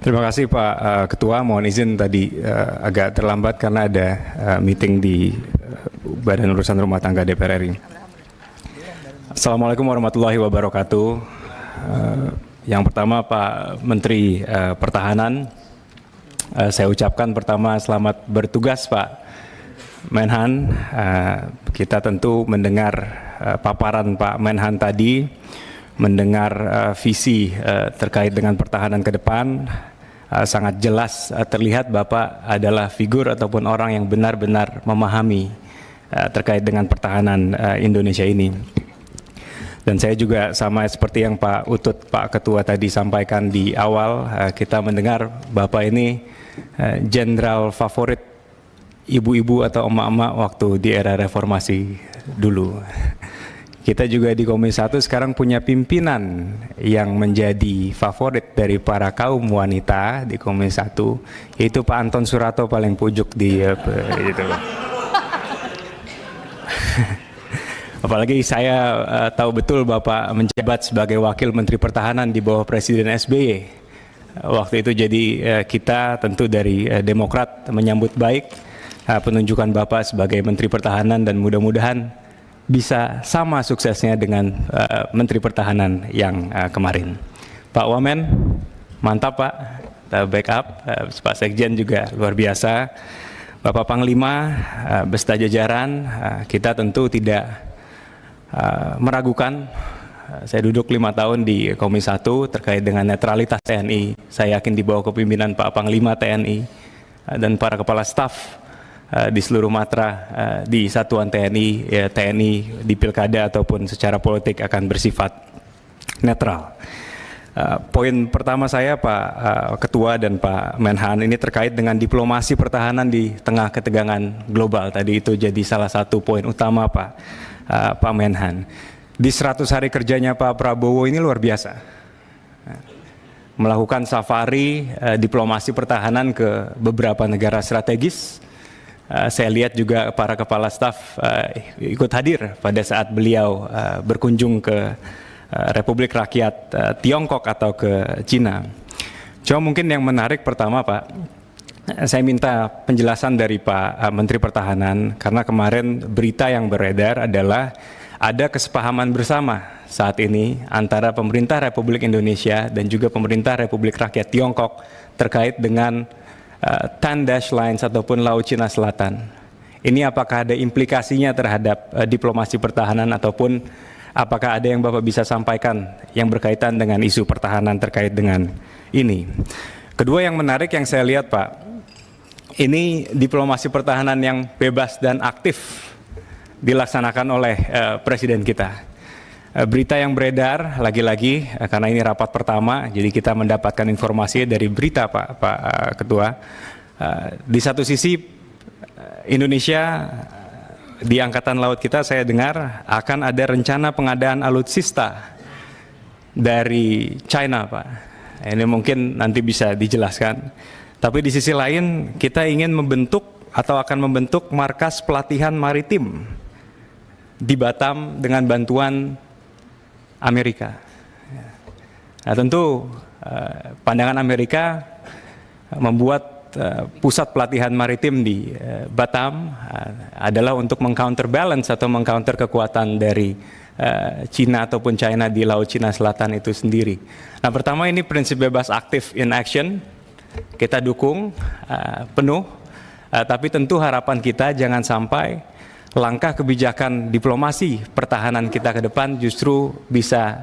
Terima kasih Pak Ketua. Mohon izin tadi agak terlambat karena ada meeting di Badan Urusan Rumah Tangga DPR RI. Assalamualaikum warahmatullahi wabarakatuh. Yang pertama Pak Menteri Pertahanan, saya ucapkan pertama selamat bertugas Pak Menhan. Kita tentu mendengar paparan Pak Menhan tadi, mendengar visi terkait dengan pertahanan ke depan. Sangat jelas terlihat Bapak adalah figur ataupun orang yang benar-benar memahami terkait dengan pertahanan Indonesia ini. Dan saya juga sama seperti yang Pak Utut, Pak Ketua tadi sampaikan di awal, kita mendengar Bapak ini jenderal favorit ibu-ibu atau emak-emak waktu di era reformasi dulu. Kita juga di Komisi 1 sekarang punya pimpinan yang menjadi favorit dari para kaum wanita di Komisi 1, yaitu Pak Anton Surato paling pucuk di itu. Apalagi saya tahu betul Bapak menjabat sebagai Wakil Menteri Pertahanan di bawah Presiden SBY. Waktu itu jadi kita tentu dari Demokrat menyambut baik penunjukan Bapak sebagai Menteri Pertahanan dan mudah-mudahan bisa sama suksesnya dengan Menteri Pertahanan yang kemarin. Pak Wamen, mantap Pak, backup, Pak Sekjen juga luar biasa. Bapak Panglima, beserta jajaran, kita tentu tidak meragukan. Saya duduk 5 tahun di Komisi 1 terkait dengan netralitas TNI. Saya yakin di bawah kepemimpinan Pak Panglima TNI dan para kepala staf di seluruh matra di satuan TNI, ya, TNI di pilkada ataupun secara politik akan bersifat netral. Poin pertama saya Pak Ketua dan Pak Menhan ini terkait dengan diplomasi pertahanan di tengah ketegangan global. Tadi itu jadi salah satu poin utama Pak Menhan. Di 100 hari kerjanya Pak Prabowo ini luar biasa. Melakukan safari diplomasi pertahanan ke beberapa negara strategis. Saya lihat juga para kepala staf ikut hadir pada saat beliau berkunjung ke Republik Rakyat Tiongkok atau ke Cina. Cuma mungkin yang menarik pertama Pak, saya minta penjelasan dari Pak Menteri Pertahanan, karena kemarin berita yang beredar adalah ada kesepahaman bersama saat ini antara pemerintah Republik Indonesia dan juga pemerintah Republik Rakyat Tiongkok terkait dengan 10 dash lines ataupun Laut Cina Selatan. Ini apakah ada implikasinya terhadap diplomasi pertahanan ataupun apakah ada yang Bapak bisa sampaikan yang berkaitan dengan isu pertahanan terkait dengan ini? Kedua yang menarik yang saya lihat Pak, ini diplomasi pertahanan yang bebas dan aktif dilaksanakan oleh Presiden kita. Berita yang beredar lagi-lagi karena ini rapat pertama, jadi kita mendapatkan informasi dari berita Pak Ketua. Di satu sisi Indonesia di Angkatan Laut kita saya dengar akan ada rencana pengadaan alutsista dari China Pak. Ini mungkin nanti bisa dijelaskan. Tapi di sisi lain kita ingin membentuk atau akan membentuk markas pelatihan maritim di Batam dengan bantuan Amerika. Nah, tentu pandangan Amerika membuat pusat pelatihan maritim di Batam adalah untuk meng-counterbalance atau meng-counter kekuatan dari Cina ataupun China di Laut Cina Selatan itu sendiri. Nah, pertama ini prinsip bebas aktif in action, kita dukung penuh, tapi tentu harapan kita jangan sampai langkah kebijakan diplomasi pertahanan kita ke depan justru bisa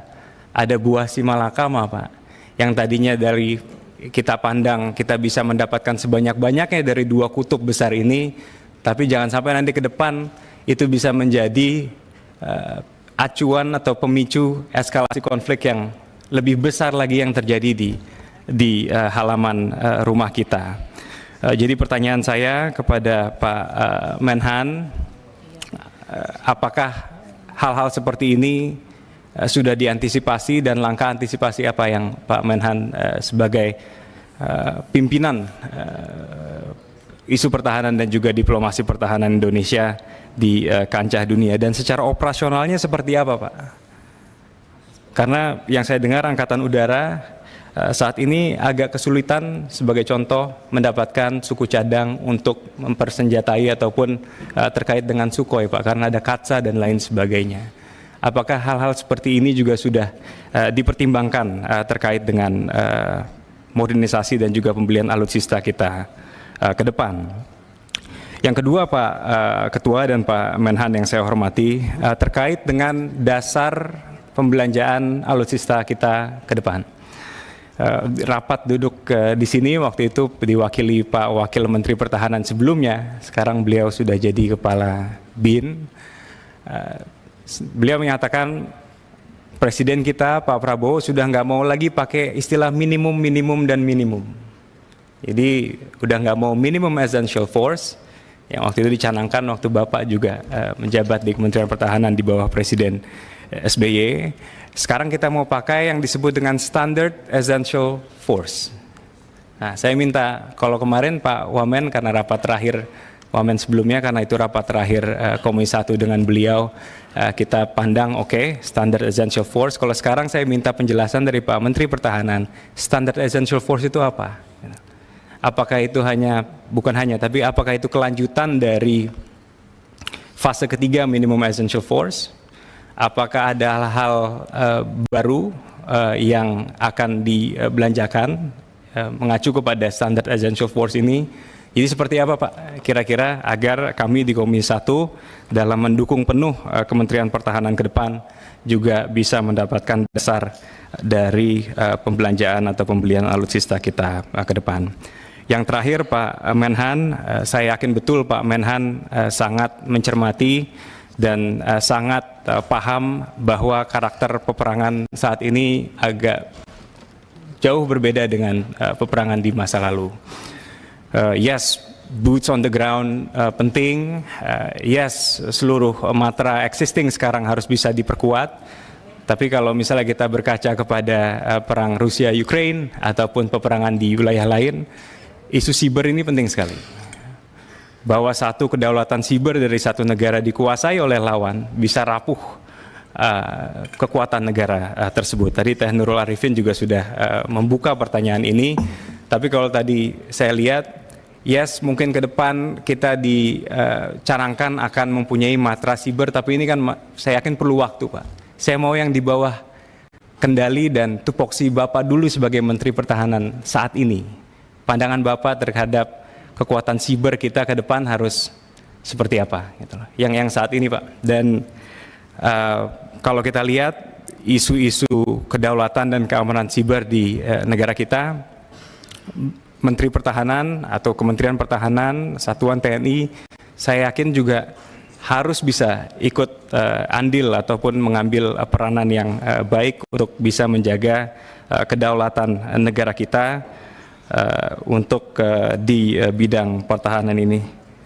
ada buah simalakama Pak, yang tadinya dari kita pandang kita bisa mendapatkan sebanyak-banyaknya dari dua kutub besar ini, tapi jangan sampai nanti ke depan itu bisa menjadi acuan atau pemicu eskalasi konflik yang lebih besar lagi yang terjadi di halaman rumah kita. Jadi pertanyaan saya kepada Pak Menhan, apakah hal-hal seperti ini sudah diantisipasi dan langkah antisipasi apa yang Pak Menhan sebagai pimpinan isu pertahanan dan juga diplomasi pertahanan Indonesia di kancah dunia, dan secara operasionalnya seperti apa Pak? Karena yang saya dengar Angkatan Udara saat ini agak kesulitan sebagai contoh mendapatkan suku cadang untuk mempersenjatai ataupun terkait dengan Sukhoi Pak, karena ada Katsa dan lain sebagainya. Apakah hal-hal seperti ini juga sudah dipertimbangkan terkait dengan modernisasi dan juga pembelian alutsista kita ke depan? Yang kedua Pak Ketua dan Pak Menhan yang saya hormati, terkait dengan dasar pembelanjaan alutsista kita ke depan. Rapat duduk di sini waktu itu diwakili Pak Wakil Menteri Pertahanan sebelumnya, sekarang beliau sudah jadi Kepala BIN. Beliau menyatakan Presiden kita Pak Prabowo sudah nggak mau lagi pakai istilah minimum, minimum, dan minimum. Jadi udah nggak mau minimum essential force, yang waktu itu dicanangkan waktu Bapak juga menjabat di Kementerian Pertahanan di bawah Presiden SBY. Sekarang kita mau pakai yang disebut dengan Standard Essential Force. Nah, saya minta, kalau kemarin Pak Wamen karena rapat terakhir, Wamen sebelumnya karena itu rapat terakhir Komisi 1 dengan beliau, kita pandang oke, Standard Essential Force. Kalau sekarang saya minta penjelasan dari Pak Menteri Pertahanan, Standard Essential Force itu apa? Apakah itu tapi apakah itu kelanjutan dari fase ketiga Minimum Essential Force? Apakah ada hal-hal baru yang akan dibelanjakan mengacu kepada Standard Essential Force ini? Jadi seperti apa Pak kira-kira agar kami di Komisi 1 dalam mendukung penuh Kementerian Pertahanan ke depan juga bisa mendapatkan dasar dari pembelanjaan atau pembelian alutsista kita ke depan. Yang terakhir Pak Menhan, saya yakin betul Pak Menhan sangat mencermati dan sangat paham bahwa karakter peperangan saat ini agak jauh berbeda dengan peperangan di masa lalu. Yes, boots on the ground penting, yes, seluruh matra existing sekarang harus bisa diperkuat, tapi kalau misalnya kita berkaca kepada perang Rusia-Ukraine ataupun peperangan di wilayah lain, isu siber ini penting sekali. Bahwa satu kedaulatan siber dari satu negara dikuasai oleh lawan bisa rapuh kekuatan negara tersebut. Tadi Teh Nurul Arifin juga sudah membuka pertanyaan ini, tapi kalau tadi saya lihat, yes, mungkin ke depan kita dicanangkan akan mempunyai matra siber, tapi ini kan saya yakin perlu waktu Pak. Saya mau yang di bawah kendali dan tupoksi Bapak dulu sebagai Menteri Pertahanan saat ini. Pandangan Bapak terhadap kekuatan siber kita ke depan harus seperti apa? Gitu loh. Yang saat ini Pak. Dan kalau kita lihat isu-isu kedaulatan dan keamanan siber di negara kita, Menteri Pertahanan atau Kementerian Pertahanan, Satuan TNI, saya yakin juga harus bisa ikut andil ataupun mengambil peranan yang baik untuk bisa menjaga kedaulatan negara kita untuk di bidang pertahanan ini.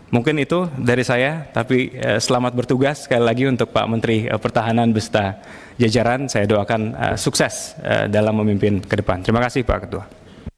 Mungkin itu dari saya, tapi selamat bertugas sekali lagi untuk Pak Menteri Pertahanan beserta jajaran. Saya doakan sukses dalam memimpin ke depan. Terima kasih Pak Ketua.